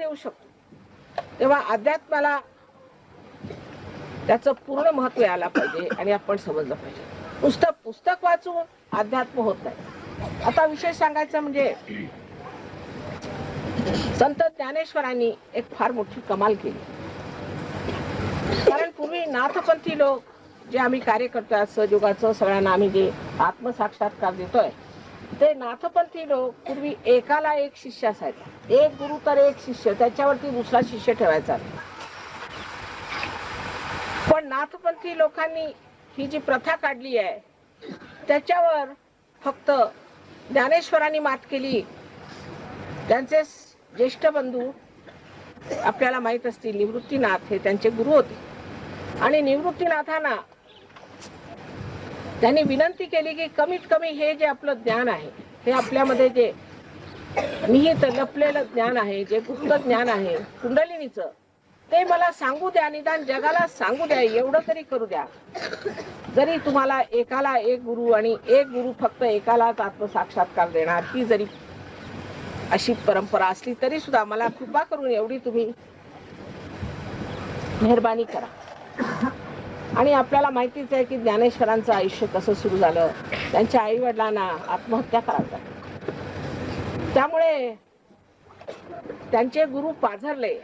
येऊ शकतो, तेव्हा अध्यात्माला त्याचं पूर्ण महत्व यायला पाहिजे आणि आपण समजलं पाहिजे. पुस्तक वाचून अध्यात्म होत नाही. आता विशेष सांगायचं म्हणजे संत ज्ञानेश्वरांनी एक फार मोठी कमाल केली. कारण पूर्वी नाथपंथी लोक जे आम्ही कार्य करतोय, सहयोगाचं सगळ्यांना आम्ही जे आत्मसाक्षात्कार देतोय, ते नाथपंथी लोक पूर्वी एकाला एक शिष्य असायचा. एक गुरु तर एक शिष्य, त्याच्यावरती दुसरा शिष्य ठेवायचा. पण नाथपंथी लोकांनी ही जी प्रथा काढली आहे, त्याच्यावर फक्त ज्ञानेश्वरांनी मात केली. त्यांचे ज्येष्ठ बंधू आपल्याला माहित असतील, निवृत्तीनाथ हे त्यांचे गुरु होते. आणि निवृत्तीनाथांना त्यांनी विनंती केली की कमीत कमी हे जे आपलं ज्ञान आहे, हे आपल्यामध्ये जे निहित लपलेलं ज्ञान आहे, जे गुप्त ज्ञान आहे कुंडलिनीचं, ते मला सांगू द्या, निदान जगाला सांगू द्या, एवढं तरी करू द्या. जरी तुम्हाला एकाला एक गुरु आणि एक गुरु फक्त एकालाच आत्मसाक्षात्कार देणार, ही जरी अशी परंपरा असली तरी सुद्धा मला कृपा करून एवढी तुम्ही मेहरबानी करा. आणि आपल्याला माहितीच आहे की ज्ञानेश्वरांचं आयुष्य कसं सुरू झालं. त्यांच्या आई वडिलांना आत्महत्या करायला लागली. त्यामुळे त्यांचे गुरु पाझरले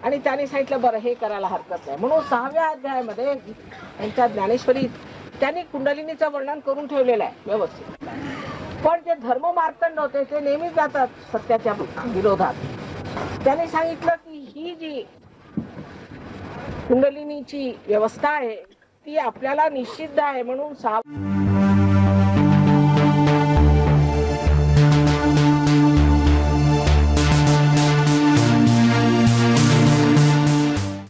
आणि त्यांनी सांगितलं बरं हे करायला हरकत नाही. म्हणून 6व्या अध्यायामध्ये त्यांच्या ज्ञानेश्वरीत त्यांनी कुंडलिनीचं वर्णन करून ठेवलेलं आहे व्यवस्थित. पण जे धर्म मार्तंड होते ते नेहमीच जातात सत्याच्या विरोधात. त्यांनी सांगितलं की ही जी कुंडलिनीची व्यवस्था आहे ती आपल्याला निषिद्ध आहे, म्हणून